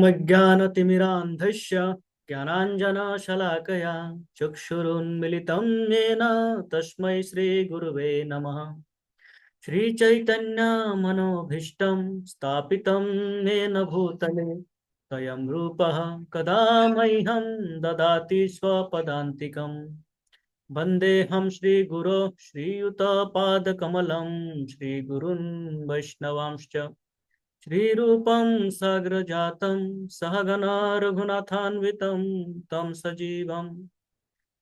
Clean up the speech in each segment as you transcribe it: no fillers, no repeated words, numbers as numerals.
ओमज्ञानतिमिरान्धस्य ज्ञानाञ्जनशलाकया चक्षुरुन्मिलितं येन तस्मै श्रीगुरुवे नमः। श्रीचैतन्यमनोभीष्टं स्थापितं येन भूतले स्वयं रूपः कदा मह्यं ददाति स्वपदान्तिकम्। वन्देऽहं श्रीगुरो श्रीयुतपादकमलं श्रीगुरून् वैष्णवांश्च श्रीरूपं साग्रजातं सहगना रघुनाथान्वितं तं सजीवं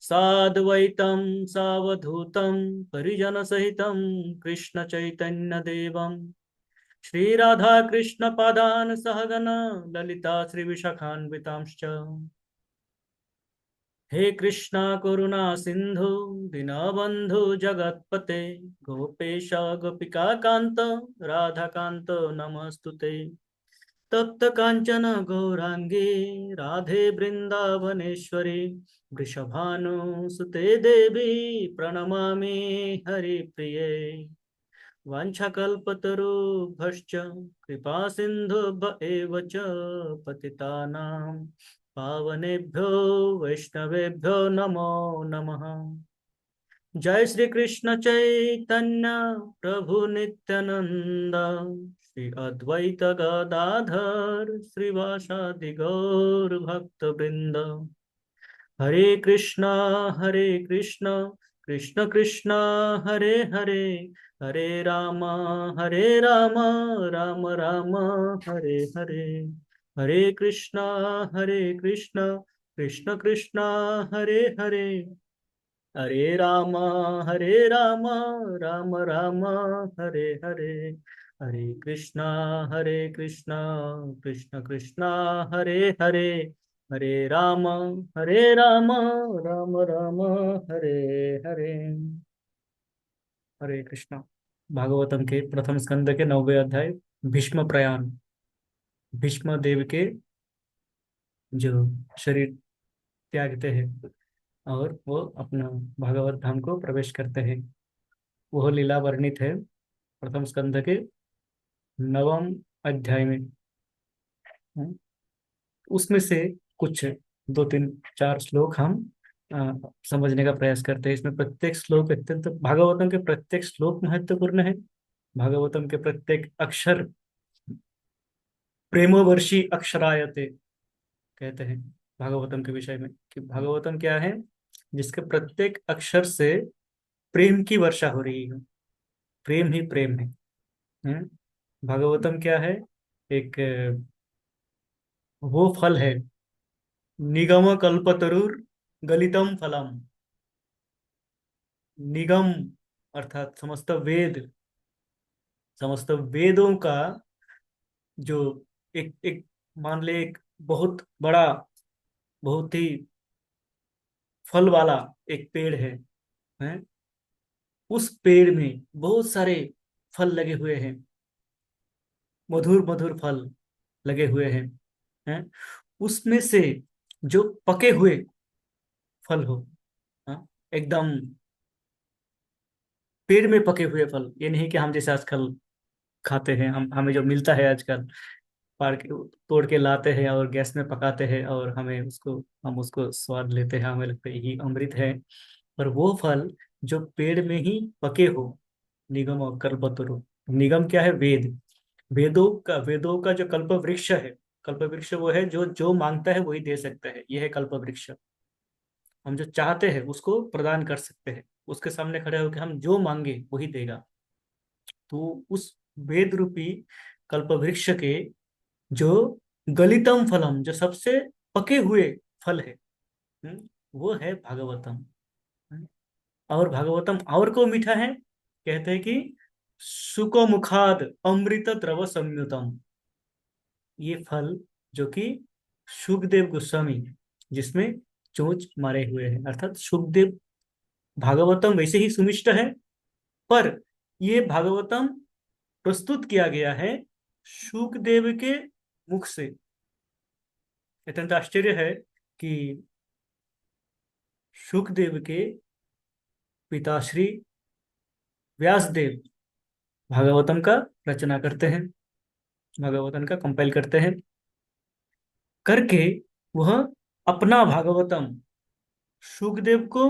साद्वैतं सावधूतं परिजनसहितं कृष्णचैतन्यदेवं श्रीराधाकृष्णपादान् सहगना ललिता श्रीविशाखान्वितांश्च। हे कृष्णा करुणा सिंधु दीनबंधु जगतपते गोपेश गोपिका कांत राधा कांत नमस्तुते। तप्त कांचन गौरांगी राधे वृंदावनेश्वरी वृषभानुसुते देवी प्रणमामि हरिप्रिये। वाञ्छाकल्पतरुभ्यश्च कृपा सिन्धुभ्य एव च पतितानां पावनेभ्यो वैष्णवेभ्यो नमो नमः। जय श्री कृष्ण चैतन्य प्रभु नित्यानंद श्री अद्वैत गदाधर श्रीवासादि गौर भक्त वृंद। हरे कृष्णा कृष्ण कृष्ण हरे हरे हरे राम राम राम हरे हरे। हरे कृष्णा कृष्ण कृष्ण हरे हरे हरे राम राम हरे हरे। हरे कृष्णा कृष्ण कृष्ण हरे हरे हरे राम राम राम हरे हरे। हरे कृष्णा। भागवतम के प्रथम स्कंद के 9वें अध्याय भीष्म प्रयाण। भीष्म देव के जो शरीर त्यागते हैं और वो अपना भागवत धाम को प्रवेश करते हैं, वह लीला वर्णित है प्रथम स्कंद के 9वें अध्याय में। उसमें से कुछ दो तीन चार श्लोक हम समझने का प्रयास करते हैं। इसमें प्रत्येक श्लोक अत्यंत, भागवतम के प्रत्येक श्लोक महत्वपूर्ण है। भागवतम के प्रत्येक अक्षर प्रेमवर्षी अक्षरायते कहते हैं भागवतम के विषय में, कि भागवतम क्या है जिसके प्रत्येक अक्षर से प्रेम की वर्षा हो रही है, प्रेम ही प्रेम है। हम्म? भागवतम क्या है? एक वो फल है, निगम कल्पतरुर गलितम फलम। निगम अर्थात समस्त वेद, समस्त वेदों का जो एक एक मान ले एक बहुत बड़ा, बहुत ही फल वाला एक पेड़ है? उस पेड़ में बहुत सारे फल लगे हुए हैं, मधुर मधुर फल लगे हुए हैं? उसमें से जो पके हुए फल हो, हाँ, एकदम पेड़ में पके हुए फल, ये नहीं कि हम जैसे आजकल खाते हैं, हम हमें जो मिलता है आजकल, पाड़ के तोड़ के लाते हैं और गैस में पकाते हैं और हम उसको स्वाद लेते हैं, हमें लगता है यही अमृत है। पर वो फल जो पेड़ में ही पके हो, निगम और कल्पतरु। निगम क्या है? वेद। वेदों का जो कल्प वृक्ष है, कल्प वृक्ष वो है जो जो मांगता है वही दे सकता है, यह है कल्प वृक्ष। हम जो चाहते हैं उसको प्रदान कर सकते हैं, उसके सामने खड़े होकर हम जो मांगे वही देगा। तो उस वेद रूपी कल्प वृक्ष के जो गलितम फलम, जो सबसे पके हुए फल है, वो है भागवतम। हम्म, और भागवतम और को मीठा है, कहते हैं कि सुको मुखाद अमृत द्रव संयुतम। ये फल जो कि सुखदेव गोस्वामी, जिसमें चोंच मारे हुए हैं, अर्थात सुखदेव, भागवतम वैसे ही सुमिष्ट है, पर ये भागवतम प्रस्तुत किया गया है सुखदेव के मुख से। अत्यंत आश्चर्य है कि सुखदेव के पिताश्री व्यासदेव भागवतम का रचना करते हैं, भागवतम का कंपाइल करते हैं। करके वह अपना भागवतम शुकदेव को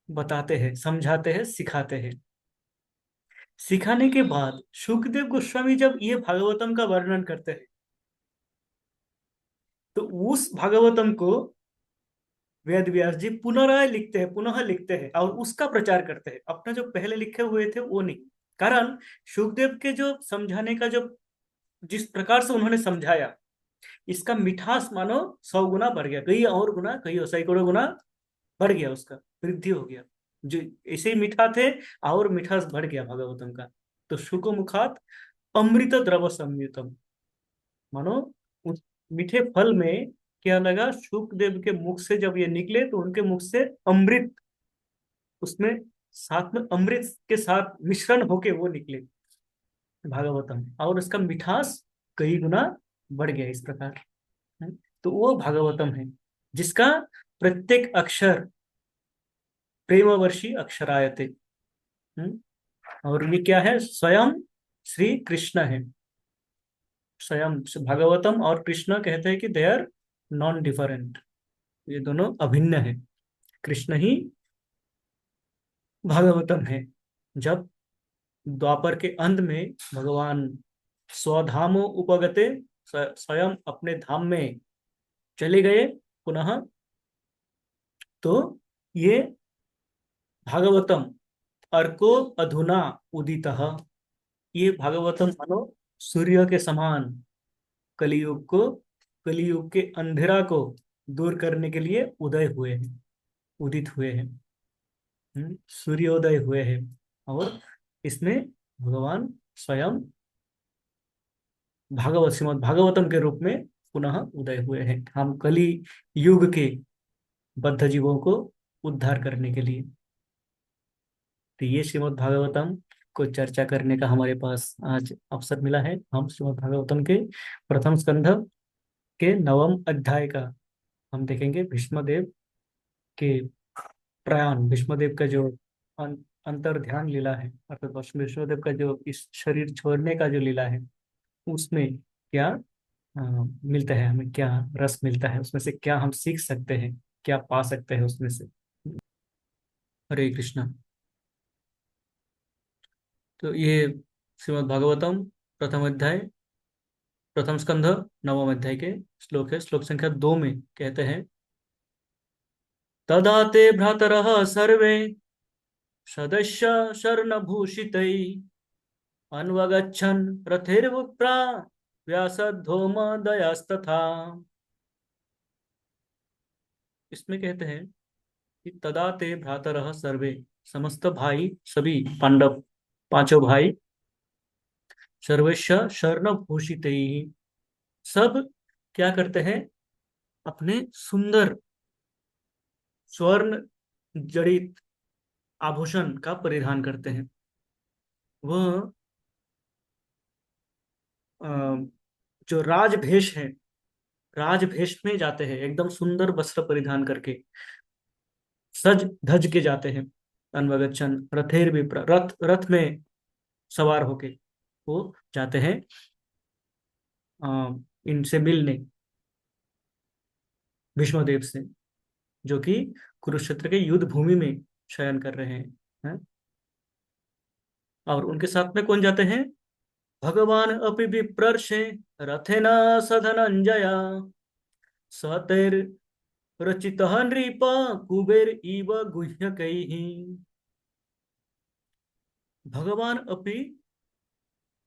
बताते हैं, समझाते हैं, सिखाते हैं। सिखाने के बाद शुकदेव गोस्वामी जब ये भागवतम का वर्णन करते हैं, तो उस भागवतम को वेद व्यास जी पुनराय लिखते हैं, पुनः लिखते हैं और उसका प्रचार करते हैं। अपना जो पहले लिखे हुए थे वो नहीं। कारण शुकदेव के जो समझाने का जो जिस प्रकार से उन्होंने समझाया, इसका मिठास मानो 100 गुना बढ़ गया, कई और गुना, कई सैकड़ों गुना बढ़ गया, उसका वृद्धि हो गया। जो ऐसे ही मीठा थे और मिठास बढ़ गया भागवतम का। तो शुको मुखात अमृत द्रव संयुतम, मानो उस मीठे फल में क्या लगा, शुकदेव के मुख से जब ये निकले तो उनके मुख से अमृत, उसमें साथ में अमृत के साथ मिश्रण होके वो निकले भागवतम, और उसका मिठास कई गुना बढ़ गया इस प्रकार। है? तो वो भागवतम है जिसका प्रत्येक अक्षर प्रेमवर्षी अक्षरायते। और ये क्या है, स्वयं श्री कृष्ण है। स्वयं भागवतम और कृष्ण कहते हैं कि दे आर नॉन डिफरेंट, ये दोनों अभिन्न है। कृष्ण ही भागवतम है। जब द्वापर के अंत में भगवान स्वधामो उपगते, स्वयं अपने धाम में चले गए पुनः, तो ये भागवतम अर्को अधुना उदितः, ये भागवतम मानो सूर्य के समान कलियुग को, कलियुग के अंधेरा को दूर करने के लिए उदय हुए हैं, उदित हुए हैं। सूर्योदय हुए हैं। और इसमें भगवान स्वयं भागवत, श्रीमद् भागवतम के रूप में पुनः उदय हुए हैं, हम कली युग के बद्ध जीवों को उद्धार करने के लिए। तो ये श्रीमद् भागवतम को चर्चा करने का हमारे पास आज अवसर मिला है। हम श्रीमद् भागवतम के प्रथम स्कंध के 9वें अध्याय का हम देखेंगे। भीष्मदेव के प्रयाण, भीष्मदेव का जो अंतर ध्यान लीला है, अर्थात भीष्मदेव का जो इस शरीर छोड़ने का जो लीला है, उसमें क्या मिलता है, हमें क्या रस मिलता है, उसमें से क्या हम सीख सकते हैं, क्या पा सकते हैं उसमें से। हरे कृष्णा। तो ये श्रीमद् भागवतम प्रथम अध्याय, प्रथम स्कंध 9वें अध्याय के श्लोक है। श्लोक संख्या 2 में कहते हैं, तदा ते भ्रातरः सर्वे सदस्य शरणभूषितै अन्वगच्छन् रथैर्विप्रा व्यासधूमदयस्तथा। इसमें कहते हैं कि तदा ते भ्रातरः सर्वे, समस्त भाई, सभी पांडव, पांचों भाई, सर्वस्य शरण भूषित, सब क्या करते हैं, अपने सुंदर स्वर्ण जड़ित आभूषण का परिधान करते हैं। वह अ, जो राजभेष है, राजभेष में जाते हैं, एकदम सुंदर वस्त्र परिधान करके सज धज के जाते हैं। अन्वगच्छन रथेर भी, रथ, रथ में सवार होके वो जाते हैं इनसे मिलने, भीष्मदेव से, जो कि कुरुक्षेत्र के युद्ध भूमि में शयन कर रहे हैं। और उनके साथ में कौन जाते हैं, भगवान अपि विप्रर्षे रथेन सधनंजय सतैर रचित नृप कुबेर इव गुह्यकैः। भगवान अपि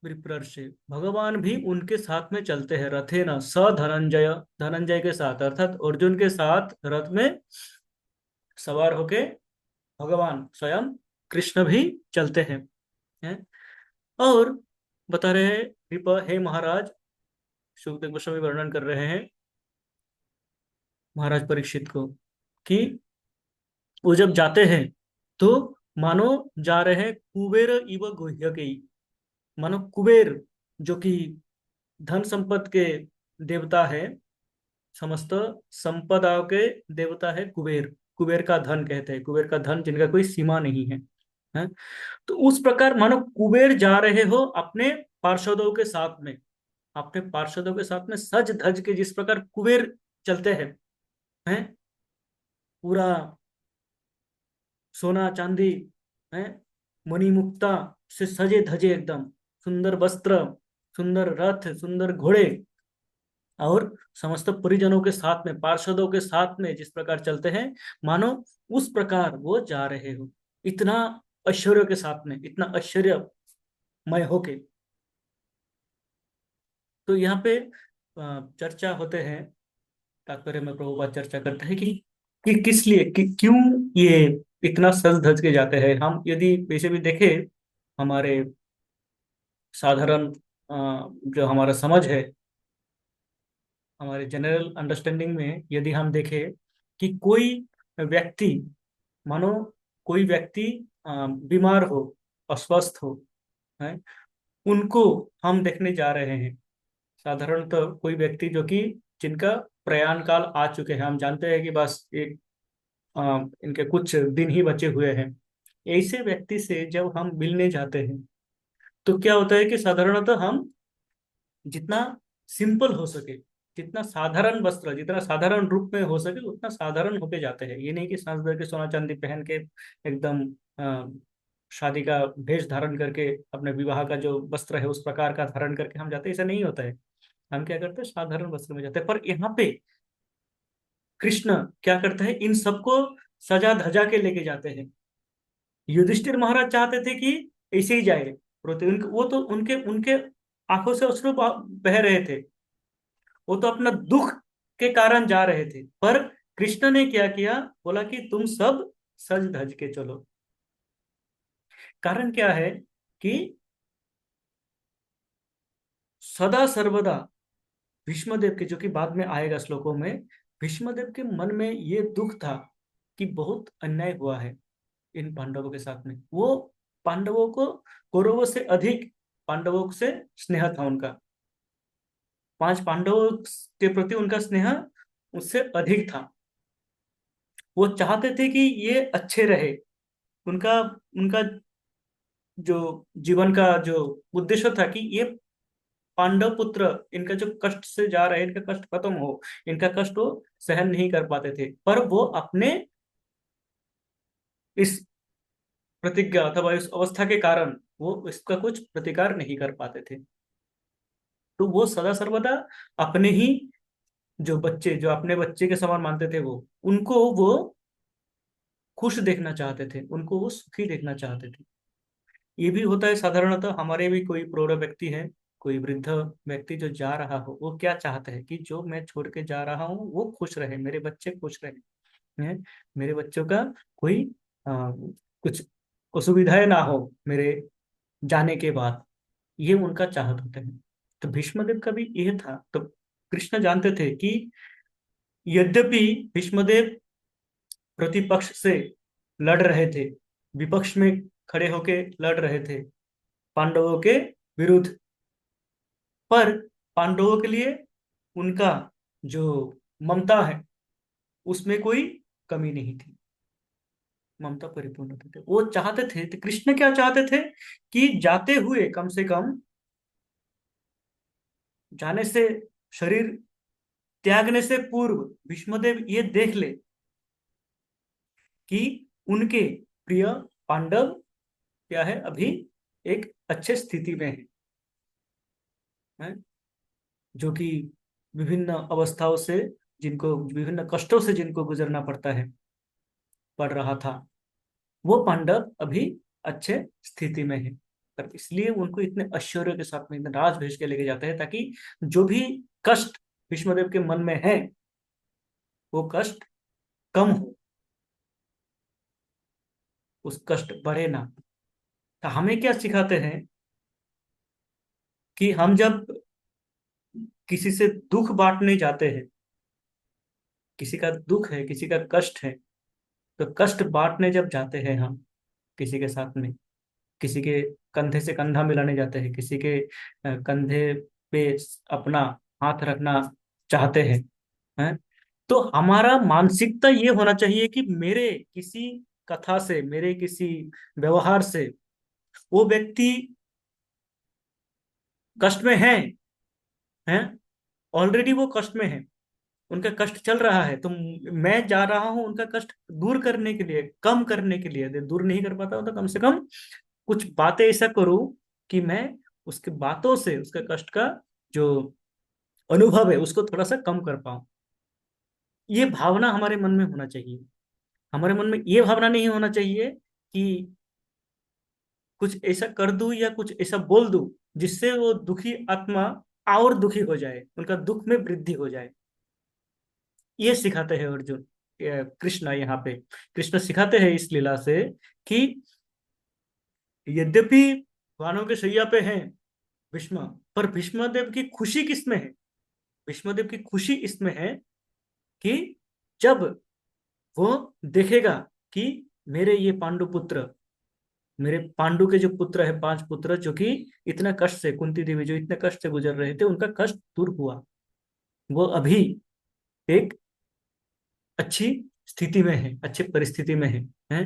विप्रर्षे, भगवान भी उनके साथ में चलते हैं, रथेन स धनंजय, धनंजय के साथ अर्थात अर्जुन के साथ रथ में सवार होके भगवान स्वयं कृष्ण भी चलते हैं। और बता रहे हैं रिप, हे महाराज, सुखदेव गोस्वामी वर्णन कर रहे हैं महाराज परीक्षित को कि वो जब जाते हैं तो मानो जा रहे हैं कुबेर इव गुह्यके, मानो कुबेर जो कि धन संपत्ति के देवता है, समस्त संपदाओं के देवता है कुबेर, कुबेर का धन कहते हैं, कुबेर का धन जिनका कोई सीमा नहीं है। तो उस प्रकार मानो कुबेर जा रहे हो अपने पार्षदों के साथ में, अपने पार्षदों के साथ में सज धज के जिस प्रकार कुबेर चलते हैं पूरा सोना चांदी है, मणिमुक्ता से सजे धजे एकदम, सुंदर वस्त्र, सुंदर रथ, सुंदर घोड़े, और समस्त परिजनों के साथ में, पार्षदों के साथ में जिस प्रकार चलते हैं, मानो उस प्रकार वो जा रहे हो, इतना ऐश्वर्य के साथ में, इतना ऐश्वर्यमय होके। तो यहाँ पे चर्चा होते हैं, तात्पर्य में प्रभुपाद चर्चा करते हैं कि किस लिए, क्यों ये इतना सज धज के जाते हैं। हम यदि वैसे भी देखें, हमारे साधारण जो हमारा समझ है, हमारे जनरल अंडरस्टैंडिंग में यदि हम देखें कि कोई व्यक्ति, मानो कोई व्यक्ति बीमार हो, अस्वस्थ हो, है, उनको हम देखने जा रहे हैं। साधारणतः कोई व्यक्ति जो कि जिनका प्रयाण काल आ चुके हैं, हम जानते हैं कि बस एक इनके कुछ दिन ही बचे हुए हैं, ऐसे व्यक्ति से जब हम मिलने जाते हैं, तो क्या होता है कि साधारणतः हम जितना सिंपल हो सके, जितना साधारण वस्त्र, जितना साधारण रूप में हो सके, उतना साधारण होके जाते हैं। ये नहीं कि सांस भर के सोना चांदी पहन के एकदम शादी का भेष धारण करके, अपने विवाह का जो वस्त्र है उस प्रकार का धारण करके हम जाते हैं, ऐसा नहीं होता है। हम क्या करते हैं, साधारण वस्त्र में जाते हैं। पर यहाँ पे कृष्ण क्या करते हैं, इन सबको सजा धजा के लेके जाते हैं। युधिष्ठिर महाराज चाहते थे कि ऐसे ही जाए, वो तो उनके उनके आंखों से अश्रु बह रहे थे, वो तो अपना दुख के कारण जा रहे थे। पर कृष्ण ने क्या किया, बोला कि तुम सब सज धज के चलो। कारण क्या है कि सदा सर्वदा भीष्मदेव के, जो कि बाद में आएगा श्लोकों में, भीष्मदेव के मन में ये दुख था कि बहुत अन्याय हुआ है इन पांडवों के साथ में। वो पांडवों को, कौरवों से अधिक पांडवों से स्नेह था उनका, 5 पांडवों के प्रति उनका स्नेह उससे अधिक था। वो चाहते थे कि ये अच्छे रहे। उनका उनका जो जीवन का जो उद्देश्य था कि ये पांडव पुत्र इनका जो कष्ट से जा रहे हैं, इनका कष्ट खत्म हो, इनका कष्ट वो सहन नहीं कर पाते थे। पर वो अपने इस प्रतिज्ञा अथवा इस अवस्था के कारण वो इसका कुछ प्रतिकार नहीं कर पाते थे। तो वो सदा सर्वदा अपने ही जो बच्चे, जो अपने बच्चे के समान मानते थे, वो उनको वो खुश देखना चाहते थे, उनको वो सुखी देखना चाहते थे। ये भी होता है साधारणतः, हमारे भी कोई प्रौढ़ व्यक्ति है, कोई वृद्ध व्यक्ति जो जा रहा हो, वो क्या चाहते हैं कि जो मैं छोड़ के जा रहा हूँ वो खुश रहे, मेरे बच्चे खुश रहे हैं, मेरे बच्चों का कोई कुछ असुविधाएं ना हो मेरे जाने के बाद। ये उनका चाहत होते हैं। तो भीष्मदेव का भी यह था। तो कृष्ण जानते थे कि यद्यपि भीष्मदेव प्रतिपक्ष से लड़ रहे थे, विपक्ष में खड़े होके लड़ रहे थे पांडवों के विरुद्ध, पर पांडवों के लिए उनका जो ममता है उसमें कोई कमी नहीं थी, ममता परिपूर्ण थे। वो चाहते थे, तो कृष्ण क्या चाहते थे कि जाते हुए कम से कम, जाने से, शरीर त्यागने से पूर्व भीष्मदेव ये देख ले कि उनके प्रिय पांडव क्या है, अभी एक अच्छे स्थिति में है, जो कि विभिन्न अवस्थाओं से, जिनको विभिन्न कष्टों से जिनको गुजरना पड़ता है, पड़ रहा था, वो पांडव अभी अच्छे स्थिति में है। पर इसलिए उनको इतने ऐश्वर्य के साथ में इतने राज भेज के लेके जाते हैं, ताकि जो भी कष्ट भीष्मदेव के मन में है वो कष्ट कम हो, उस कष्ट बढ़े ना। तो हमें क्या सिखाते हैं कि हम जब किसी से दुख बांटने जाते हैं, किसी का दुख है, किसी का कष्ट है, तो कष्ट बांटने जब जाते हैं हम किसी के साथ में, किसी के कंधे से कंधा मिलाने जाते हैं, किसी के कंधे पे अपना हाथ रखना चाहते हैं, तो हमारा मानसिकता ये होना चाहिए कि मेरे किसी कथा से, मेरे किसी व्यवहार से वो व्यक्ति कष्ट में है, हैं, ऑलरेडी वो कष्ट में है, उनका कष्ट चल रहा है, तो मैं जा रहा हूं उनका कष्ट दूर करने के लिए, कम करने के लिए। यदि दूर नहीं कर पाता हूं तो कम से कम कुछ बातें ऐसा करूं कि मैं उसके बातों से उसका कष्ट का जो अनुभव है उसको थोड़ा सा कम कर पाऊं। ये भावना हमारे मन में होना चाहिए। हमारे मन में ये भावना नहीं होना चाहिए कि कुछ ऐसा कर दूं या कुछ ऐसा बोल दूं जिससे वो दुखी आत्मा और दुखी हो जाए, उनका दुख में वृद्धि हो जाए। ये सिखाते हैं अर्जुन, कृष्ण यहाँ पे, कृष्ण सिखाते हैं इस लीला से कि यद्यपि वानों के शैया पे हैं भीष्म, पर भीष्मदेव की खुशी किसमें है? भीष्मदेव की खुशी इसमें है कि जब वो देखेगा कि मेरे ये पांडु पुत्र, मेरे पांडु के जो पुत्र है, 5 पुत्र जो कि इतना कष्ट से, कुंती देवी जो इतने कष्ट से गुजर रहे थे, उनका कष्ट दूर हुआ, वो अभी एक अच्छी स्थिति में है, अच्छी परिस्थिति में है?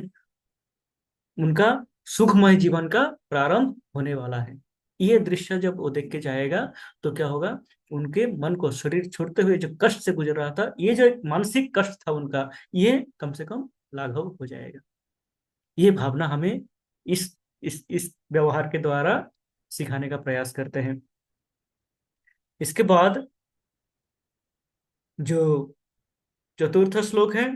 उनका सुखमय जीवन का प्रारंभ होने वाला है। ये दृश्य जब वो देख के जाएगा तो क्या होगा, उनके मन को, शरीर छोड़ते हुए जो कष्ट से गुजर रहा था, ये जो एक मानसिक कष्ट था उनका, ये कम से कम लाघव हो जाएगा। ये भावना हमें इस व्यवहार के द्वारा सिखाने का प्रयास करते हैं। इसके बाद जो चतुर्थ श्लोक है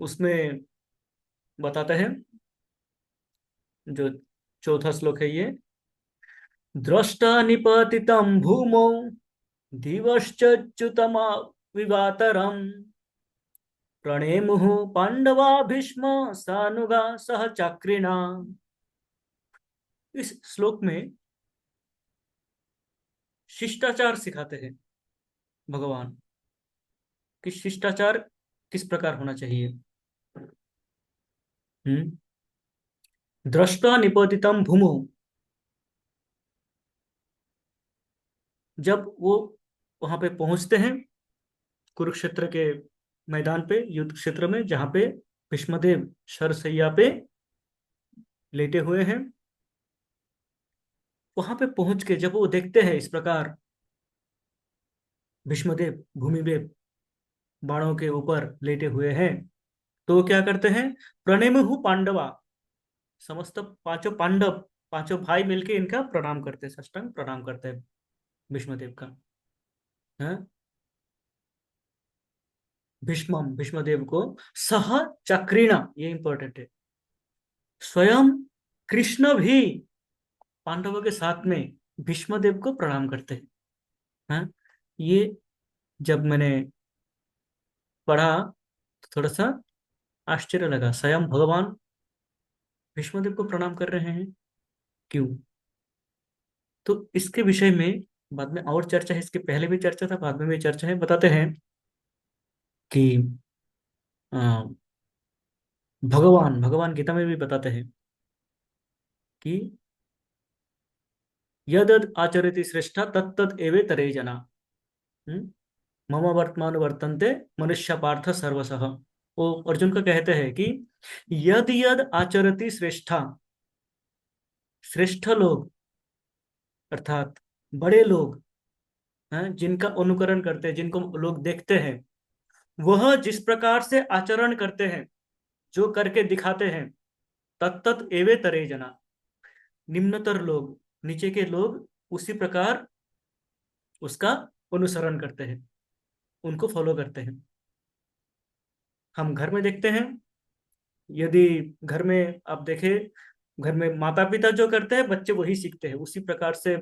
उसमें बताते हैं, जो चौथा श्लोक है ये, द्रष्टा निपतितं भूमौ दिवश्चच्युतमा विवातरम् प्रणेमुः पांडवा भीष्म सानुगा सह चक्रिणा। इस श्लोक में शिष्टाचार सिखाते हैं भगवान, कि शिष्टाचार किस प्रकार होना चाहिए। हम्म दृष्टा निपतितं भूमौ, जब वो वहां पे पहुंचते हैं कुरुक्षेत्र के मैदान पे, युद्ध क्षेत्र में, जहां पे भीष्मदेव शरशैया पे लेटे हुए हैं, वहां पे पहुंच के जब वो देखते हैं इस प्रकार भीष्मदेव भूमि में बाणों के ऊपर लेटे हुए हैं, तो वो क्या करते हैं, प्रणेमुहु पांडवा, समस्त पांचों पांडव, पांचों भाई मिलके इनका प्रणाम करते हैं, साष्टांग प्रणाम करते हैं भीष्मदेव का। हाँ? भीष्मदेव को सह चक्रिणा, ये इंपॉर्टेंट है, स्वयं कृष्ण भी पांडवों के साथ में भीष्मदेव को प्रणाम करते हैं। हाँ? ये जब मैंने पढ़ा तो थोड़ा सा आश्चर्य लगा, स्वयं भगवान भीष्मदेव को प्रणाम कर रहे हैं, क्यों? तो इसके विषय में बाद में और चर्चा है, इसके पहले भी चर्चा था, बाद में भी चर्चा है। बताते हैं कि अ, भगवान भगवान गीता में भी बताते हैं कि यद आचरति श्रेष्ठा तत्तद एवे तरे जना। हम्म? मम वर्तमान वर्तन्ते मनुष्य पार्थ सर्वसः। वो अर्जुन को कहते हैं कि यद यद आचरति श्रेष्ठा, श्रेष्ठ लोग अर्थात बड़े लोग हैं, जिनका अनुकरण करते हैं, जिनको लोग देखते हैं, वह जिस प्रकार से आचरण करते हैं, जो करके दिखाते हैं, तत्तत एवे तरे जना, निम्नतर लोग, नीचे के लोग उसी प्रकार उसका अनुसरण करते हैं, उनको फॉलो करते हैं। हम घर में देखते हैं, यदि घर में आप देखें, घर में माता पिता जो करते हैं बच्चे वही सीखते हैं, उसी प्रकार से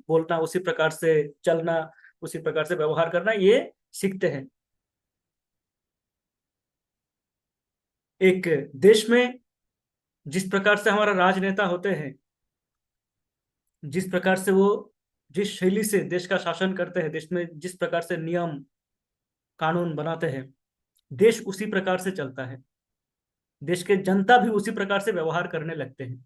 बोलना, उसी प्रकार से चलना, उसी प्रकार से व्यवहार करना, ये सीखते हैं। एक देश में जिस प्रकार से हमारा राजनेता होते हैं, जिस प्रकार से वो जिस शैली से देश का शासन करते हैं, देश में जिस प्रकार से नियम कानून बनाते हैं, देश उसी प्रकार से चलता है, देश के जनता भी उसी प्रकार से व्यवहार करने लगते हैं।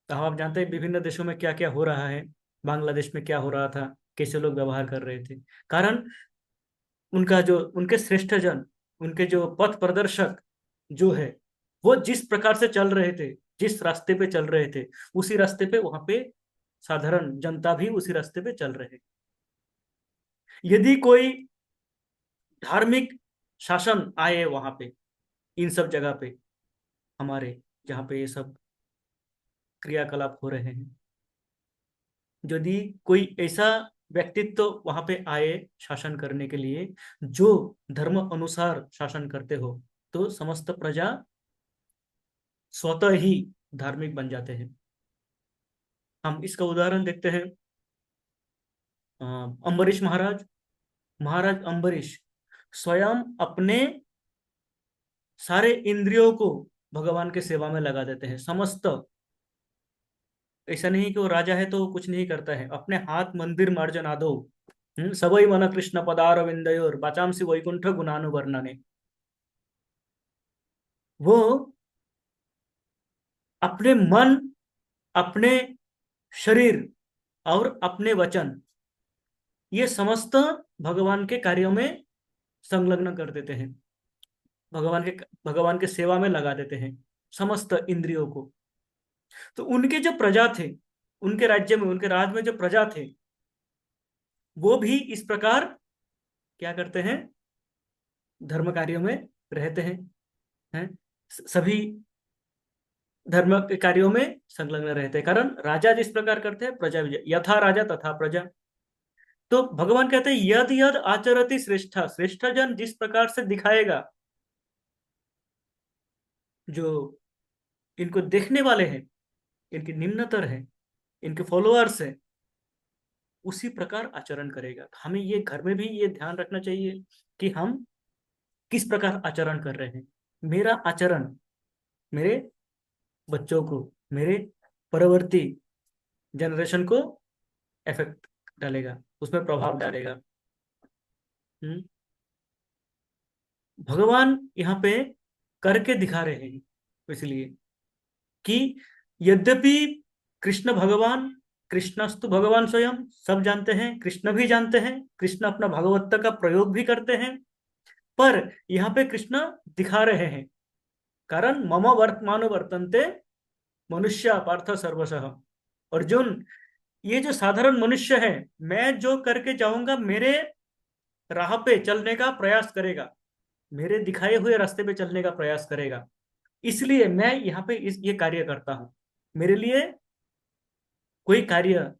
तो हम आप जानते हैं विभिन्न देशों में क्या क्या हो रहा है, बांग्लादेश में क्या हो रहा था, कैसे लोग व्यवहार कर रहे थे, कारण उनका जो, उनके श्रेष्ठ जन, उनके जो पथ प्रदर्शक जो है, वो जिस प्रकार से चल रहे थे, जिस रास्ते पे चल रहे थे उसी रास्ते पे वहां पे साधारण जनता भी उसी रास्ते पे चल रहे। यदि कोई धार्मिक शासन आए वहां पे, इन सब जगह पे, हमारे जहाँ पे ये सब क्रियाकलाप हो रहे हैं, यदि कोई ऐसा व्यक्तित्व वहां पे आए शासन करने के लिए जो धर्म अनुसार शासन करते हो, तो समस्त प्रजा स्वतः ही धार्मिक बन जाते हैं। हम इसका उदाहरण देखते हैं। अ, अम्बरीश महाराज, महाराज अम्बरीश स्वयं अपने सारे इंद्रियों को भगवान के सेवा में लगा देते हैं, समस्त। ऐसा नहीं कि वो राजा है तो वो कुछ नहीं करता है, अपने हाथ मंदिर मार्जन आदो सबई मन कृष्ण पदार विंदयोर बाचामसी वैकुंठ गुणानुवर्णने। वो अपने मन, अपने शरीर और अपने वचन, ये समस्त भगवान के कार्यों में संलग्न कर देते हैं, भगवान के भगवान के सेवा में लगा देते हैं समस्त इंद्रियों को। तो उनके जो प्रजा थे, उनके राज्य में, उनके राज में जो प्रजा थे, वो भी इस प्रकार क्या करते हैं, धर्म कार्यों में रहते हैं। सभी धर्म के कार्यों में संलग्न रहते हैं, कारण राजा जिस प्रकार करते हैं प्रजा भी, यथा राजा तथा प्रजा। तो भगवान कहते हैं यद यद आचरति श्रेष्ठा, श्रेष्ठ जन जिस प्रकार से दिखाएगा, जो इनको देखने वाले हैं, इनके निम्नतर है, इनके फॉलोअर्स है, उसी प्रकार आचरण करेगा। हमें ये घर में भी ये ध्यान रखना चाहिए कि हम किस प्रकार आचरण कर रहे हैं। मेरा आचरण मेरे बच्चों को, मेरे परवर्ती जनरेशन को इफेक्ट डालेगा, उसमें प्रभाव डालेगा। हम्म, भगवान यहाँ पे करके दिखा रहे हैं, इसलिए कि यद्यपि कृष्ण भगवान, कृष्णस्तु भगवान स्वयं, सब जानते हैं, कृष्ण भी जानते हैं, कृष्ण अपना भगवत्ता का प्रयोग भी करते हैं, पर यहाँ पे कृष्ण दिखा रहे हैं, कारण मम वर्तमान वर्तन्ते मनुष्य पार्थ सर्वशः। अर्जुन, ये जो साधारण मनुष्य है, मैं जो करके जाऊंगा, मेरे राह पे चलने का प्रयास करेगा, मेरे दिखाए हुए रास्ते पे चलने का प्रयास करेगा, इसलिए मैं यहाँ पे ये कार्य करता हूँ। मेरे लिए कोई कार्य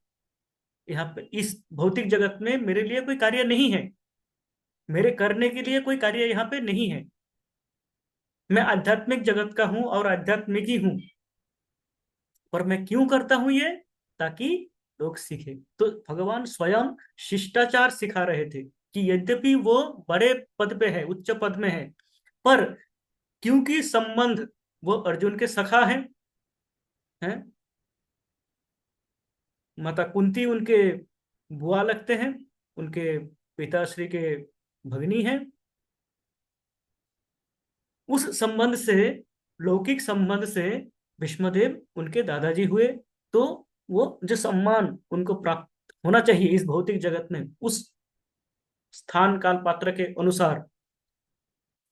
यहाँ पे इस भौतिक जगत में मेरे लिए कोई कार्य नहीं है, मेरे करने के लिए कोई कार्य यहाँ पे नहीं है। मैं आध्यात्मिक जगत का हूं और आध्यात्मिक ही हूं, पर मैं क्यों करता हूं ये, ताकि लोग सीखे। तो भगवान स्वयं शिष्टाचार सिखा रहे थे कि यद्यपि वो बड़े पद पे है, उच्च पद में है, पर क्योंकि संबंध, वो अर्जुन के सखा हैं, माता कुंती उनके बुआ लगते हैं, उनके पिताश्री के भगनी हैं, उस संबंध से, लौकिक संबंध से भीष्मदेव उनके दादाजी हुए। तो वो जो सम्मान उनको प्राप्त होना चाहिए इस भौतिक जगत में, उस स्थान काल पात्र के अनुसार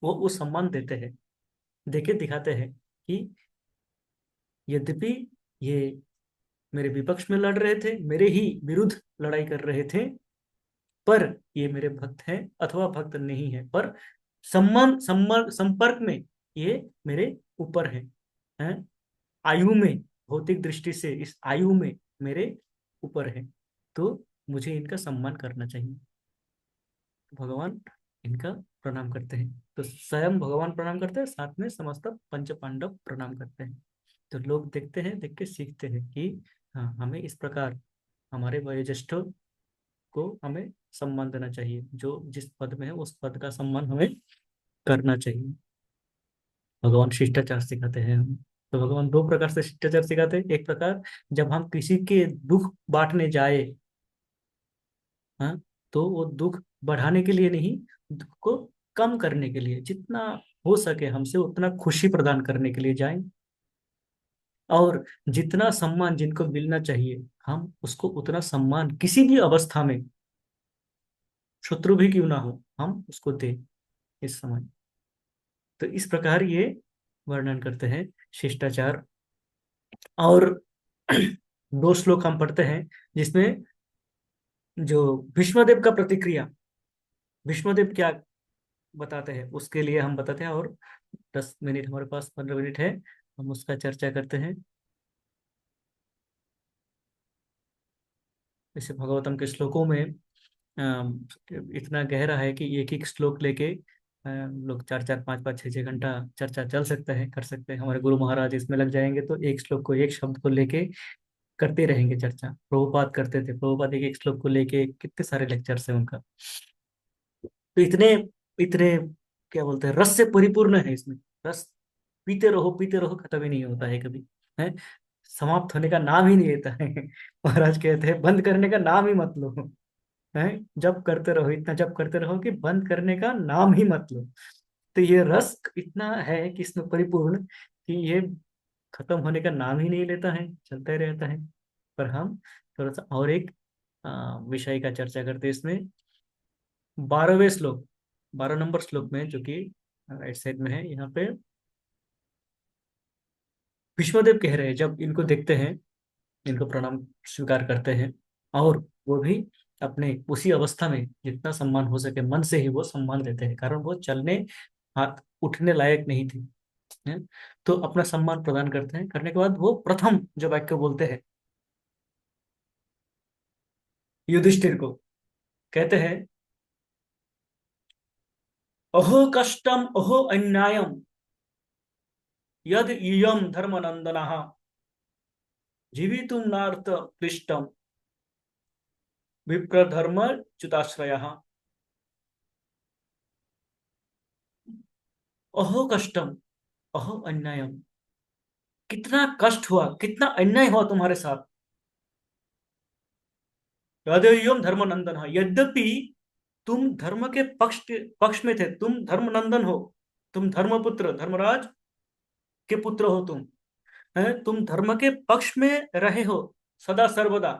वो सम्मान देते हैं, देके दिखाते हैं कि यद्यपि ये मेरे विपक्ष में लड़ रहे थे, मेरे ही विरुद्ध लड़ाई कर रहे थे, पर ये मेरे भक्त हैं अथवा भक्त नहीं है, पर सम्मान संपर्क में ये मेरे ऊपर हैं, आयु में, भौतिक दृष्टि से इस आयु में मेरे ऊपर है, तो मुझे इनका सम्मान करना चाहिए। भगवान इनका प्रणाम करते हैं, तो स्वयं भगवान प्रणाम करते हैं, साथ में समस्त पंच पांडव प्रणाम करते हैं। तो लोग देखते हैं, देख के सीखते हैं कि हाँ, हमें इस प्रकार हमारे वयोज्येष्ठों को हमें सम्मान देना चाहिए, जो जिस पद में है उस पद का सम्मान हमें करना चाहिए। भगवान शिष्टाचार सिखाते हैं हम। तो भगवान दो प्रकार से शिष्टाचार सिखाते हैं। एक प्रकार, जब हम किसी के दुख बांटने जाए, हाँ, तो वो दुख बढ़ाने के लिए नहीं, दुख को कम करने के लिए, जितना हो सके हमसे उतना खुशी प्रदान करने के लिए जाएं, और जितना सम्मान जिनको मिलना चाहिए हम उसको उतना सम्मान किसी भी अवस्था में, शत्रु भी क्यों ना हो, हम उसको दें इस समय। तो इस प्रकार ये वर्णन करते हैं शिष्टाचार और दो श्लोक हम पढ़ते हैं जिसमें जो भीष्मदेव का प्रतिक्रिया, भीष्मदेव क्या बताते हैं उसके लिए हम बताते हैं। और 10 मिनट हमारे पास, 15 मिनट है, हम उसका चर्चा करते हैं। जैसे भगवतम के श्लोकों में इतना गहरा है कि एक एक श्लोक लेके लोग 4 4 5 5 6 6 घंटा चर्चा चल सकते हैं, कर सकते हैं। हमारे गुरु महाराज इसमें लग जाएंगे तो एक श्लोक को, एक शब्द को लेके करते रहेंगे चर्चा। प्रभुपाद करते थे, प्रभुपाद एक एक श्लोक को लेके कितने सारे लेक्चर्स हैं उनका। तो इतने इतने क्या बोलते हैं, रस से परिपूर्ण है इसमें। रस पीते रहो, खत्म ही नहीं होता है कभी, है। समाप्त होने का नाम ही नहीं लेता है। महाराज कहते हैं बंद करने का नाम ही मत लो, है। जब करते रहो, इतना जब करते रहो कि बंद करने का नाम ही मत लो। तो ये रस इतना है कि इसमें परिपूर्ण कि ये खत्म होने का नाम ही नहीं लेता है, चलता ही रहता है। पर हम थोड़ा सा और एक विषय का चर्चा करते हैं इसमें। 12वें श्लोक, 12 नंबर श्लोक में, जो कि राइट साइड में है यहाँ पे, भीष्मदेव कह रहे हैं जब इनको देखते हैं, इनको प्रणाम स्वीकार करते हैं, और वो भी अपने उसी अवस्था में जितना सम्मान हो सके मन से ही वो सम्मान देते हैं, कारण वो चलने, हाथ उठने लायक नहीं थी, है। तो अपना सम्मान प्रदान करते हैं। करने के बाद वो प्रथम जो वाक्य बोलते हैं युधिष्ठिर को, कहते हैं अहो कष्टम अहो अन्यायम यद इयम धर्मनंदनः जीवितुम नार्थ क्लिष्टम विप्रधर्म च्युताश्रयः। अहो कष्टम अहो अन्यायम, कितना कष्ट हुआ, कितना अन्याय हुआ तुम्हारे साथ। यद्यम धर्मनंदन, यद्यपि तुम धर्म के पक्ष में थे, तुम धर्मनंदन हो, तुम धर्मपुत्र, धर्मराज के पुत्र हो तुम, है। तुम धर्म के पक्ष में रहे हो सदा सर्वदा,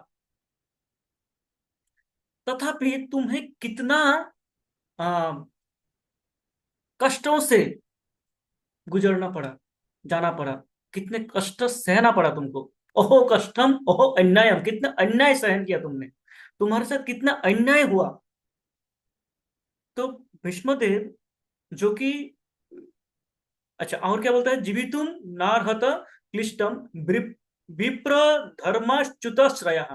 तथापि तुम्हें कितना आ, कष्टों से गुजरना पड़ा, जाना पड़ा, कितने कष्ट सहना पड़ा तुमको। ओहो कष्टम ओहो अन्यायम, कितना अन्याय सहन किया तुमने, तुम्हारे साथ कितना अन्याय हुआ। तो भीष्मदेव, जो कि, अच्छा और क्या बोलता है, जीवितुम नार्हत क्लिष्टम विप्र धर्माच्युत श्रय,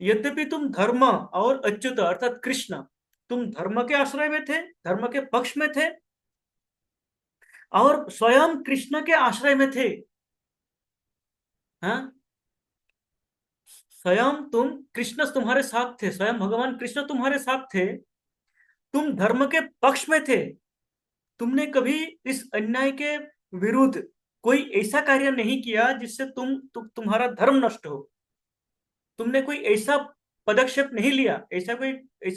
यद्यपि तुम धर्म और अच्युत अर्थात कृष्ण, तुम धर्म के आश्रय में थे, धर्म के पक्ष में थे, और स्वयं कृष्ण के आश्रय में थे, हाँ। स्वयं तुम, कृष्ण तुम्हारे साथ थे, स्वयं भगवान कृष्ण तुम्हारे साथ थे, तुम धर्म के पक्ष में थे, तुमने कभी इस अन्याय के विरुद्ध कोई ऐसा कार्य नहीं किया जिससे तुम्हारा धर्म नष्ट हो। तुमने कोई ऐसा पदक्षेप नहीं लिया, ऐसा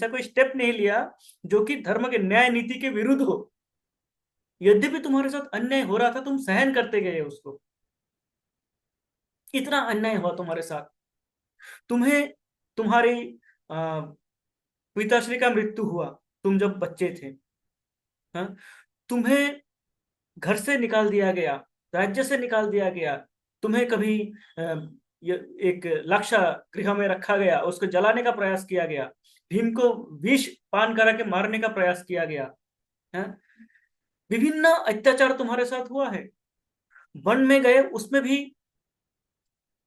कोई स्टेप नहीं लिया जो कि धर्म के न्याय नीति के विरुद्ध हो। यद्यपि तुम्हारे साथ अन्याय हो रहा था, तुम सहन करते गए उसको। इतना अन्याय हुआ तुम्हारे साथ, तुम्हें, तुम्हारी आ, पिताश्री का मृत्यु हुआ, तुम जब बच्चे थे, हाँ। तुम्हें घर से निकाल दिया गया, राज्य से निकाल दिया गया, तुम्हें कभी अ, एक लाक्षा गृह में रखा गया, उसको जलाने का प्रयास किया गया, भीम को विष पान करा के मारने का प्रयास किया गया, है। विभिन्न अत्याचार तुम्हारे साथ हुआ है। वन में गए, उसमें भी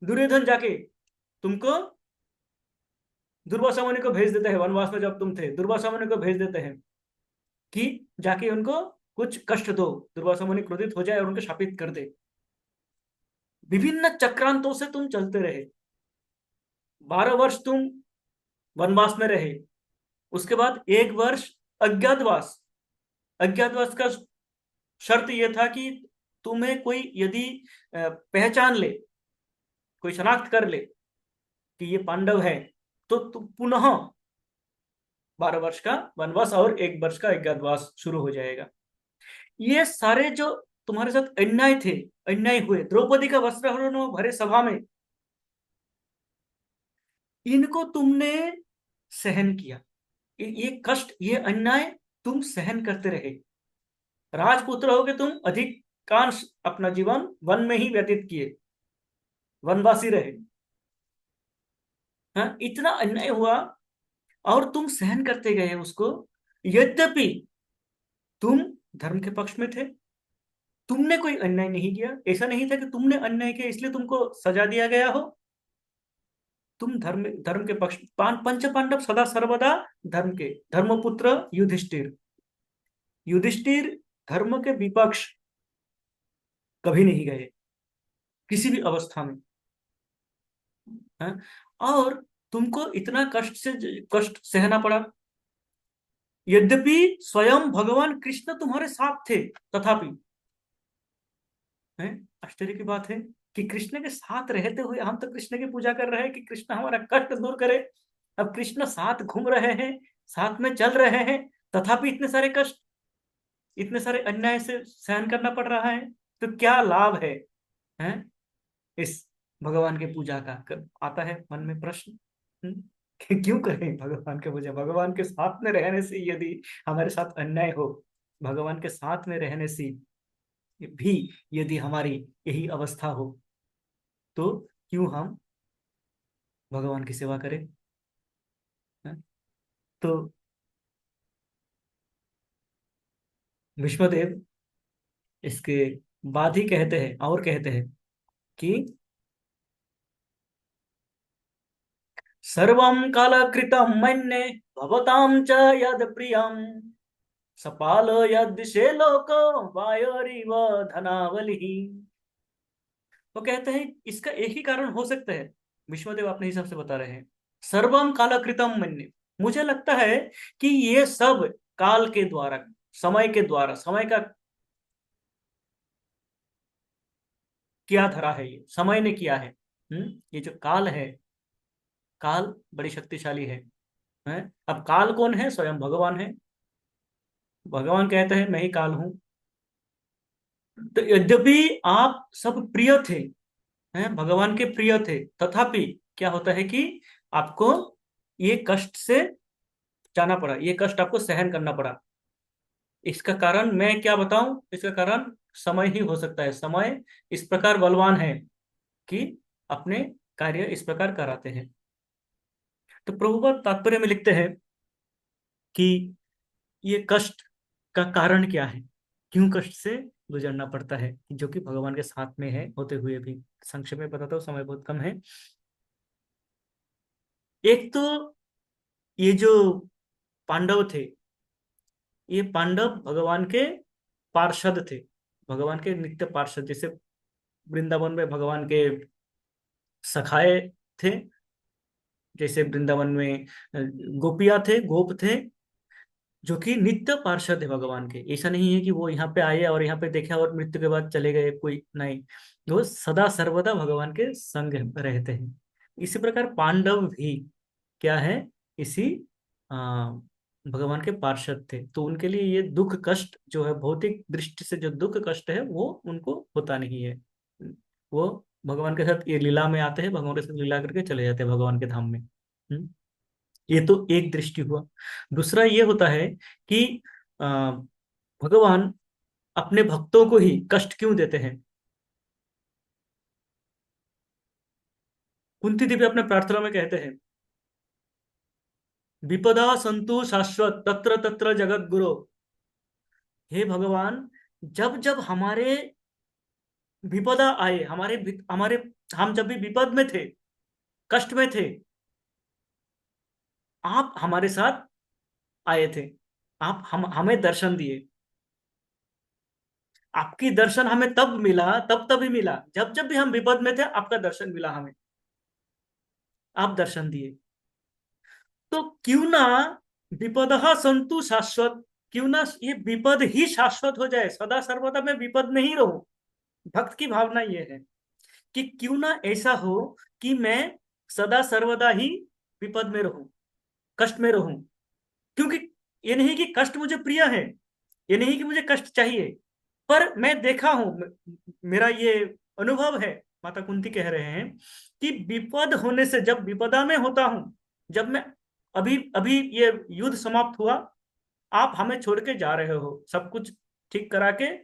दुर्योधन जाके तुमको, दुर्वासा मुनि को भेज देते हैं वनवास में, जब तुम थे दुर्वासा मुनि को भेज देते हैं कि जाके उनको कुछ कष्ट दो, दुर्वासा मुनि क्रोधित हो जाए और उनको शापित कर दे। विभिन्न चक्रांतों से तुम चलते रहे, 12 वर्ष तुम वनवास में रहे, उसके बाद 1 वर्ष अज्ञातवास। अज्ञातवास का शर्त यह था कि तुम्हें कोई यदि पहचान ले, कोई शनाख्त कर ले कि ये पांडव है, तो तुम पुनः 12 वर्ष का वनवास और 1 वर्ष का अज्ञातवास शुरू हो जाएगा। ये सारे जो तुम्हारे साथ अन्याय थे, अन्याय हुए, द्रौपदी का वस्त्रहरण भरे सभा में, इनको तुमने सहन किया। ये कष्ट, ये अन्याय तुम सहन करते रहे। राजपुत्र हो के तुम अधिकांश अपना जीवन वन में ही व्यतीत किए, वनवासी रहे। हाँ, इतना अन्याय हुआ और तुम सहन करते गए उसको। यद्यपि तुम धर्म के पक्ष में थे, तुमने कोई अन्याय नहीं किया, ऐसा नहीं था कि तुमने अन्याय किया इसलिए तुमको सजा दिया गया हो। तुम धर्म धर्म के पक्ष, पंच पांडव सदा सर्वदा धर्म के, धर्मपुत्र युधिष्ठिर, युधिष्ठिर धर्म के विपक्ष कभी नहीं गए किसी भी अवस्था में। हाँ? और तुमको इतना कष्ट सहना पड़ा, यद्यपि स्वयं भगवान कृष्ण तुम्हारे साथ थे, तथापि। है, आश्चर्य की बात है कि कृष्ण के साथ रहते हुए हम तो कृष्ण की पूजा कर रहे हैं कि कृष्ण हमारा कष्ट दूर करे। अब कृष्ण साथ घूम रहे हैं, साथ में चल रहे हैं, तथापि इतने सारे कष्ट, इतने सारे अन्याय से सहन करना पड़ रहा है। तो क्या लाभ है? हैं? इस भगवान के पूजा का आता है मन में प्रश्न। कि क्यों करें भगवान के पूजा? भगवान के साथ में रहने से यदि हमारे साथ अन्याय हो, भगवान के साथ में रहने से भी यदि हमारी यही अवस्था हो, तो क्यों हम भगवान की सेवा करें? हैं? तो भीष्मदेव इसके बाद ही कहते हैं, और कहते हैं कि सर्वं कालकृतं मन्ये भवतां च यद प्रियं सपाल यदिशे लोको वायोरिव धनावलिः। वो कहते हैं इसका एक ही कारण हो सकता है, विश्वदेव अपने हिसाब से बता रहे हैं। सर्वम कालकृतम मन्ये, मुझे लगता है कि ये सब काल के द्वारा, समय के द्वारा, समय का किया धरा है, ये समय ने किया है। ये जो काल है, काल बड़ी शक्तिशाली है? अब काल कौन है? स्वयं भगवान है। भगवान कहते हैं मैं ही काल हूं। तो यद्यपि आप सब प्रिय थे, हैं, भगवान के प्रिय थे, तथापि क्या होता है कि आपको ये कष्ट से जाना पड़ा, ये कष्ट आपको सहन करना पड़ा। इसका कारण मैं क्या बताऊं? इसका कारण समय ही हो सकता है। समय इस प्रकार बलवान है कि अपने कार्य इस प्रकार कराते हैं। तो प्रभुपाद तात्पर्य में लिखते हैं कि ये कष्ट का कारण क्या है, क्यों कष्ट से गुजरना पड़ता है, जो कि भगवान के साथ में है होते हुए भी। संक्षेप में बताता हूँ, समय बहुत कम है। एक तो ये जो पांडव थे, ये पांडव भगवान के पार्षद थे, भगवान के नित्य पार्षद, जैसे वृंदावन में भगवान के सखाए थे, जैसे वृंदावन में गोपियां थे, गोप थे, जो कि नित्य पार्षद है भगवान के। ऐसा नहीं है कि वो यहाँ पे आए और यहाँ पे देखा और मृत्यु के बाद चले गए, कोई नहीं। वो सदा सर्वदा भगवान के संग रहते हैं। इसी प्रकार पांडव भी क्या है, इसी आ, भगवान के पार्षद थे। तो उनके लिए ये दुख कष्ट जो है, भौतिक दृष्टि से जो दुख कष्ट है, वो उनको होता नहीं है। वो भगवान के साथ ये लीला में आते हैं, भगवान के साथ लीला करके चले जाते हैं भगवान के धाम में। ये तो एक दृष्टि हुआ। दूसरा ये होता है कि आ, भगवान अपने भक्तों को ही कष्ट क्यों देते हैं? कुंती देवी अपने प्रार्थना में कहते हैं, विपदा संतु शाश्वत तत्र तत्र जगत गुरु। हे भगवान, जब जब हमारे विपदा आए, हमारे हम जब भी विपद में थे, कष्ट में थे, आप हमारे साथ आए थे, आप हम हमें दर्शन दिए। आपकी दर्शन हमें तब मिला, तब तभी मिला, जब जब भी हम विपद में थे, आपका दर्शन मिला हमें, आप दर्शन दिए। तो क्यों ना विपदः संतु शाश्वत, क्यों ना ये विपद ही शाश्वत हो जाए, सदा सर्वदा मैं विपद में ही रहूं। भक्त की भावना ये है कि क्यों ना ऐसा हो कि मैं सदा सर्वदा ही विपद में रहूं, कष्ट में रहूं। क्योंकि ये नहीं कि कष्ट मुझे प्रिय है, ये नहीं कि मुझे कष्ट चाहिए, पर मैं देखा हूं, मेरा ये अनुभव है, माता कुंती कह रहे हैं कि विपद होने से, जब विपदा में होता हूं, जब मैं, अभी अभी ये युद्ध समाप्त हुआ, आप हमें छोड़ के जा रहे हो, सब कुछ ठीक करा के,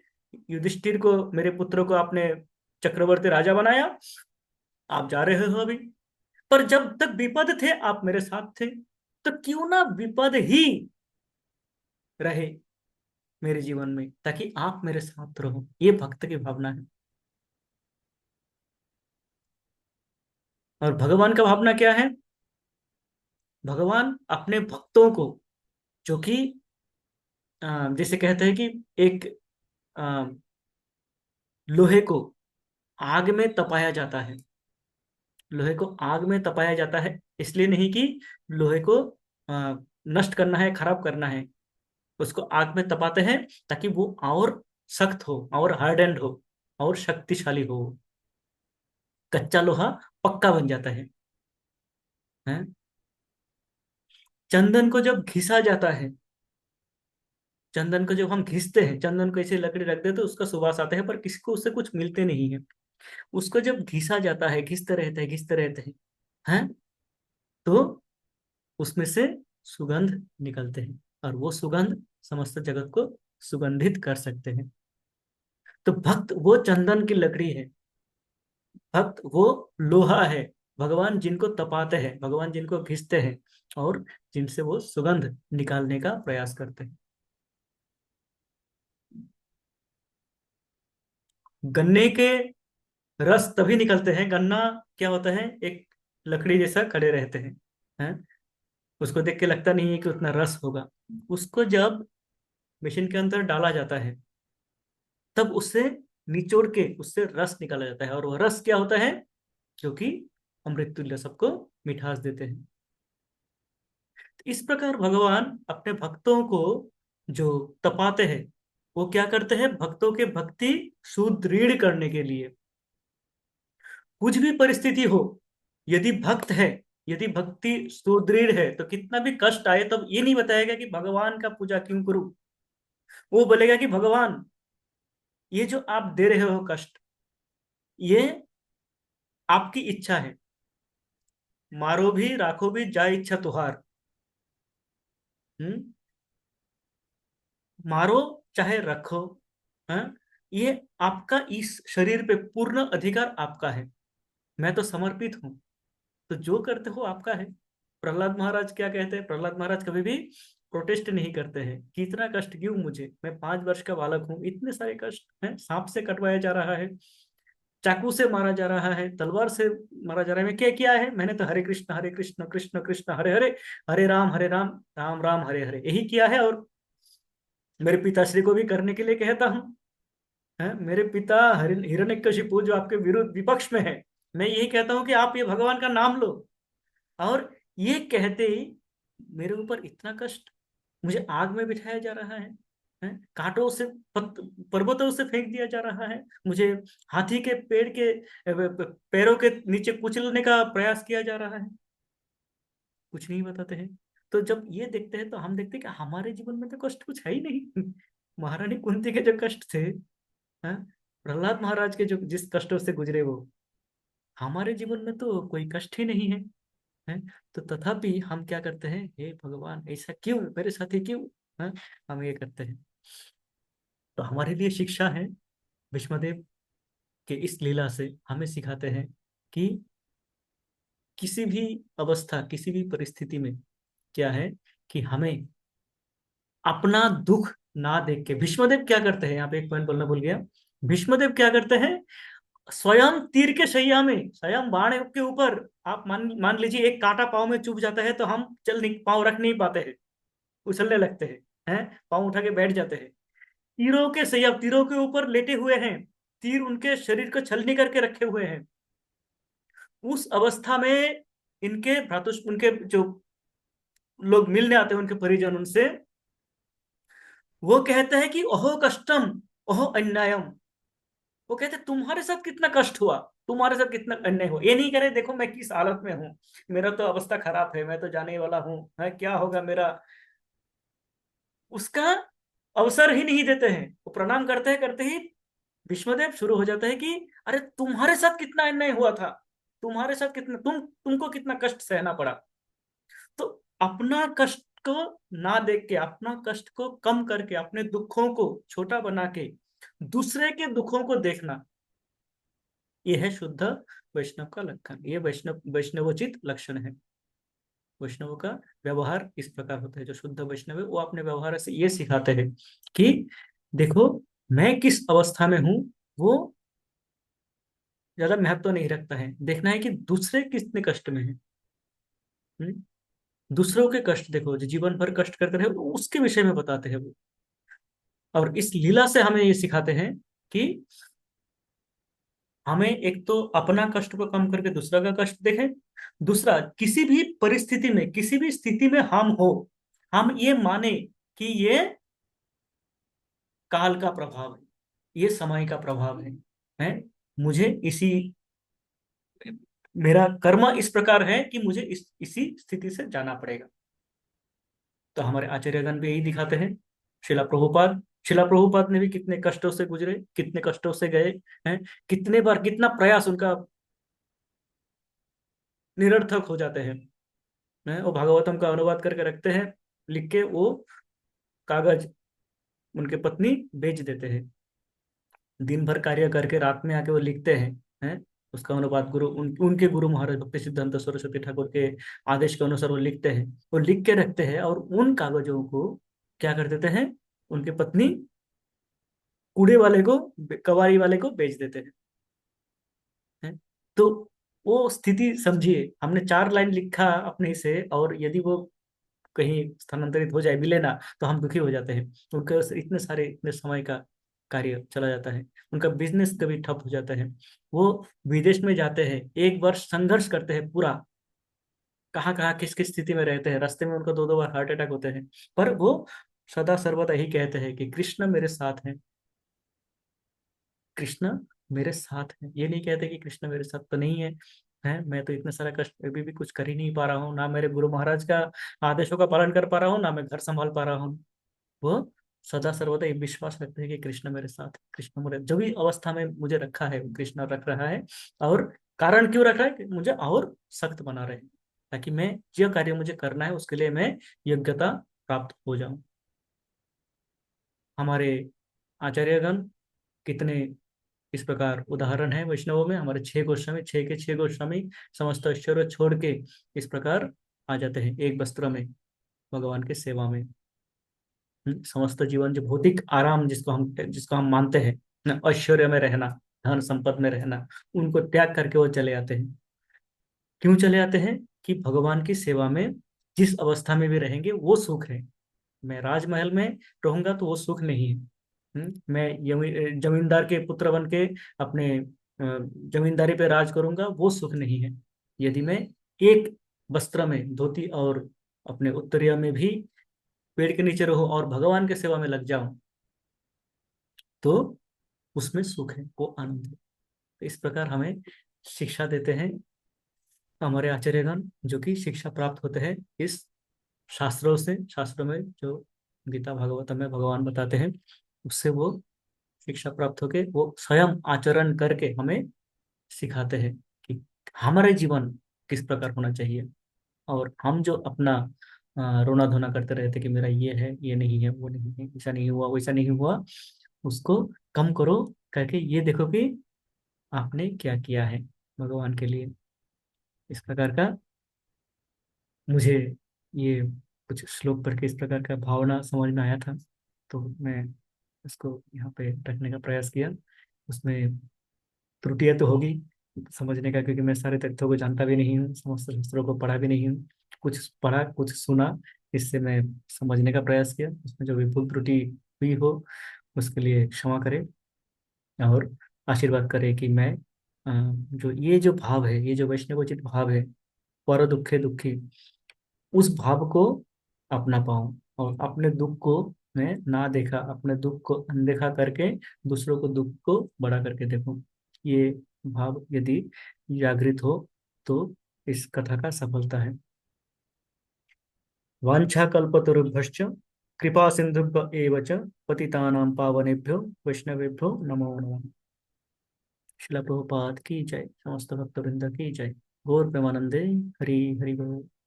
युधिष्ठिर को, मेरे पुत्र को आपने चक्रवर्ती राजा बनाया, आप जा रहे हो अभी, पर जब तक विपद थे आप मेरे साथ थे, तो क्यों ना विपद ही रहे मेरे जीवन में, ताकि आप मेरे साथ रहो। ये भक्त की भावना है। और भगवान का भावना क्या है? भगवान अपने भक्तों को, जो कि जैसे कहते हैं कि एक अ, लोहे को आग में तपाया जाता है। लोहे को आग में तपाया जाता है इसलिए नहीं कि लोहे को अ, नष्ट करना है, खराब करना है। उसको आग में तपाते हैं ताकि वो और सख्त हो, और हार्डेंड हो, और शक्तिशाली हो। कच्चा लोहा पक्का बन जाता है। चंदन को जब घिसा जाता है, चंदन को जब हम घिसते हैं, चंदन को ऐसे लकड़ी रख देते तो उसका सुवास आता है, पर किसी को उससे कुछ मिलते नहीं है। उसको जब घिसा जाता है, घिसते रहते हैं, घिसते रहते हैं, तो उसमें से सुगंध निकलते हैं, और वो सुगंध समस्त जगत को सुगंधित कर सकते हैं। तो भक्त वो चंदन की लकड़ी है, भक्त वो लोहा है। भगवान जिनको तपाते हैं, भगवान जिनको घिसते हैं, और जिनसे वो सुगंध निकालने का प्रयास करते हैं। गन्ने के रस तभी निकलते हैं, गन्ना क्या होता है, एक लकड़ी जैसा खड़े रहते हैं। उसको देख के लगता नहीं है कि उतना रस होगा। उसको जब मशीन के अंदर डाला जाता है, तब उससे निचोड़ के उससे रस निकाला जाता है, और वह रस क्या होता है, जो कि अमृत तुल्य सबको मिठास देते हैं। इस प्रकार भगवान अपने भक्तों को जो तपाते हैं, वो क्या करते हैं, भक्तों के भक्ति सुदृढ़ करने के लिए। कुछ भी परिस्थिति हो, यदि भक्त है, यदि भक्ति सुदृढ़ है, तो कितना भी कष्ट आए तब ये नहीं बताएगा कि भगवान का पूजा क्यों करूं। वो बोलेगा कि भगवान, ये जो आप दे रहे हो कष्ट, ये आपकी इच्छा है। मारो भी राखो भी, जा इच्छा तुहार। हम्म। मारो चाहे रखो, हाँ, ये आपका इस शरीर पे पूर्ण अधिकार आपका है। मैं तो समर्पित हूं, तो जो करते हो आपका है। प्रहलाद महाराज क्या कहते हैं? प्रहलाद महाराज कभी भी प्रोटेस्ट नहीं करते हैं कि इतना कष्ट क्यों मुझे, मैं 5 वर्ष का बालक हूँ, इतने सारे कष्ट हैं, सांप से कटवाया जा रहा है, चाकू से मारा जा रहा है, तलवार से मारा जा रहा है, मैं क्या किया है? मैंने तो हरे कृष्ण कृष्ण कृष्ण हरे हरे, हरे राम राम राम हरे हरे यही किया है, और मेरे पिताश्री को भी करने के लिए कहता हूँ। मेरे पिता हिरण्यकशिपु जो आपके विरुद्ध विपक्ष में है, मैं यही कहता हूँ कि आप ये भगवान का नाम लो। और ये कहते ही मेरे ऊपर इतना कष्ट, मुझे आग में बिठाया जा रहा है, कांटों से पर्वतों से फेंक दिया जा रहा है, मुझे हाथी के पेड़ के पैरों के नीचे कुचलने का प्रयास किया जा रहा है, कुछ नहीं बताते हैं। तो जब ये देखते हैं तो हम देखते हैं कि हमारे जीवन में तो कष्ट कुछ है ही नहीं। महारानी कुंती के जो कष्ट थे, हाँ, प्रहलाद महाराज के जो जिस कष्टों से गुजरे वो, हमारे जीवन में तो कोई कष्ट ही नहीं है। तो तथापि हम क्या करते हैं, हे भगवान ऐसा क्यों मेरे साथ ही क्यों, हाँ, हम ये करते हैं। तो हमारे लिए शिक्षा है, भीष्मदेव के इस लीला से हमें सिखाते हैं कि किसी भी अवस्था, किसी भी परिस्थिति में क्या है, कि हमें अपना दुख ना देख के, भीष्मदेव क्या करते हैं, यहाँ पे एक पॉइंट बोलना भूल गया। भीष्मदेव क्या करते हैं, स्वयं तीर के शैया में, स्वयं बाण के ऊपर, आप मान मान लीजिए एक कांटा पाँव में चुभ जाता है तो हम चल नहीं, पाँव रख नहीं पाते हैं, उछलने लगते हैं, पाँव उठा के बैठ जाते हैं। तीरों के सैया, तीरों के ऊपर लेटे हुए हैं, तीर उनके शरीर को छलनी करके रखे हुए हैं। उस अवस्था में इनके भ्रातुष, उनके जो लोग मिलने आते हैं, उनके परिजन उनसे, वो कहते हैं कि ओहो कष्टम, ओहो अन्यायम। वो कहते हैं तुम्हारे साथ कितना कष्ट हुआ, तुम्हारे साथ कितना अन्याय हुआ। ये नहीं कह रहे देखो मैं किस हालत में हूँ, मेरा तो अवस्था खराब है, मैं तो जाने वाला हूँ, है क्या होगा मेरा, उसका अवसर ही नहीं देते हैं। वो प्रणाम करते हैं, करते ही भीष्मदेव शुरू हो जाता है कि अरे तुम्हारे साथ कितना अन्याय हुआ था, तुम्हारे साथ कितना, तुमको कितना कष्ट सहना पड़ा। तो अपना कष्ट को ना देख के, अपना कष्ट को कम करके, अपने दुखों को छोटा बना के दूसरे के दुखों को देखना, ये है शुद्ध वैष्णव का लक्षण, ये वैष्णवोचित लक्षण है। वैष्णव का व्यवहार इस प्रकार होता है। जो शुद्ध वैष्णव है वो अपने व्यवहार से ये सिखाते हैं कि देखो, मैं किस अवस्था में हूँ वो ज्यादा महत्व नहीं रखता है, देखना है कि दूसरे कितने कष्ट में है। हम्म? दूसरों के कष्ट देखो, जो जीवन भर कष्ट करते रहे उसके विषय में बताते हैं वो। और इस लीला से हमें ये सिखाते हैं कि हमें एक तो अपना कष्ट को कम करके दूसरा का कष्ट देखें, दूसरा किसी भी परिस्थिति में किसी भी स्थिति में हम हो, हम ये माने कि ये काल का प्रभाव है, ये समय का प्रभाव है। मुझे इसी मेरा कर्म इस प्रकार है कि मुझे इसी स्थिति से जाना पड़ेगा। तो हमारे आचार्यगण भी यही दिखाते हैं। शिला प्रभुपाद ने भी कितने कष्टों से गुजरे, कितने कष्टों से गए हैं, कितने बार कितना प्रयास उनका निरर्थक हो जाते हैं। वो भागवतम का अनुवाद करके रखते हैं, लिख के वो कागज उनके पत्नी बेच देते हैं। दिन भर कार्य करके रात में आके वो लिखते हैं। उसका अनुवाद उनके गुरु महाराज भक्ति सिद्धांत सरस्वती ठाकुर के आदेश के अनुसार वो लिखते हैं, वो लिख के रखते हैं, और उन कागजों को क्या कर देते हैं, उनके पत्नी कूड़े वाले को, कबाड़ी वाले को बेच देते हैं। तो वो स्थिति समझिए, हमने 4 लाइन लिखा अपने से, और यदि वो कहीं स्थानांतरित हो जाए, मिले ना, तो हम दुखी हो जाते हैं। उनके इतने सारे इतने समय का कार्य चला जाता है, उनका बिजनेस कभी ठप हो जाता है। वो विदेश में जाते हैं, 1 वर्ष संघर्ष करते हैं पूरा, कहाँ कहाँ किस किस स्थिति में रहते हैं, रास्ते में उनको 2-2 बार हार्ट अटैक होते हैं, पर वो सदा सर्वदा यही कहते हैं कि कृष्ण मेरे साथ है, कृष्ण मेरे साथ है। ये नहीं कहते कि कृष्ण मेरे साथ तो नहीं है, मैं तो इतना सारा कष्ट अभी भी कुछ कर ही नहीं पा रहा हूँ, ना मेरे गुरु महाराज का आदेशों का पालन कर पा रहा हूँ, ना मैं घर संभाल पा रहा हूँ। वो सदा सर्वदा ये विश्वास रखते हैं कि कृष्ण मेरे साथ है, कृष्ण मेरे जो भी अवस्था में मुझे रखा है वो कृष्ण रख रहा है। और कारण क्यों रख रहा है कि मुझे और सख्त बना रहे, ताकि मैं जो कार्य मुझे करना है उसके लिए मैं योग्यता प्राप्त हो जाऊं। हमारे आचार्यगण कितने इस प्रकार उदाहरण है वैष्णवों में, हमारे 6 गोस्वामी, 6 के 6 गोस्वामी समस्त ऐश्वर्य छोड़ के इस प्रकार आ जाते हैं एक वस्त्र में भगवान की सेवा में। समस्त जीवन जो भौतिक आराम जिसको हम मानते हैं ना, ऐश्वर्य में रहना, धन संपद में रहना, उनको त्याग करके वो चले आते हैं। क्यों चले आते हैं? कि भगवान की सेवा में जिस अवस्था में भी रहेंगे वो सुख है। मैं राजमहल में रहूंगा तो वो सुख नहीं है। मैं जमींदार के पुत्र बन के अपने जमींदारी पे राज करूंगा, वो सुख नहीं है। यदि मैं एक वस्त्र में, धोती और अपने उत्तरीय में भी पेड़ के नीचे रहूं और भगवान के सेवा में लग जाऊं, तो उसमें सुख है, वो आनंद है। तो इस प्रकार हमें शिक्षा देते हैं हमारे आचार्यगण, जो कि शिक्षा प्राप्त होते हैं इस शास्त्रों से। शास्त्रों में जो गीता भागवत में भगवान बताते हैं, उससे वो शिक्षा प्राप्त होके वो स्वयं आचरण करके हमें सिखाते हैं कि हमारे जीवन किस प्रकार होना चाहिए। और हम जो अपना रोना धोना करते रहते कि मेरा ये है, ये नहीं है, वो नहीं है, ऐसा नहीं हुआ, वैसा नहीं हुआ, उसको कम करो करके ये देखो कि आपने क्या किया है भगवान के लिए। इस प्रकार का मुझे ये कुछ श्लोक पढ़ के इस प्रकार का भावना समझ में आया था, तो मैं इसको यहाँ पे रखने का प्रयास किया। उसमें त्रुटियां तो होगी समझने का, क्योंकि मैं सारे तथ्यों को जानता भी नहीं हूँ, समस्त शास्त्रों को पढ़ा भी नहीं हूँ। कुछ पढ़ा कुछ सुना, इससे मैं समझने का प्रयास किया। उसमें जो भी भूल त्रुटि हुई हो उसके लिए क्षमा करे, और आशीर्वाद करे कि मैं जो ये जो भाव है, ये जो वैष्णवोचित भाव है, पर दुखे दुखी, उस भाव को अपना पाऊं, और अपने दुख को मैं ना देखा, अपने दुख को अनदेखा करके दूसरों को दुख को बड़ा करके देखूं। ये भाव यदि जागृत हो तो इस कथा का सफलता है। वांछा कल्पतरुभ्यश्च कृपा सिंधुभ्य एव च पतितानां पावनेभ्यो वैष्णवेभ्यो नमो नमः। शिला प्रभुपाद की जय, समस्त भक्तवृंद की जय। गौर प्रेमानंदे हरि हरि बोल।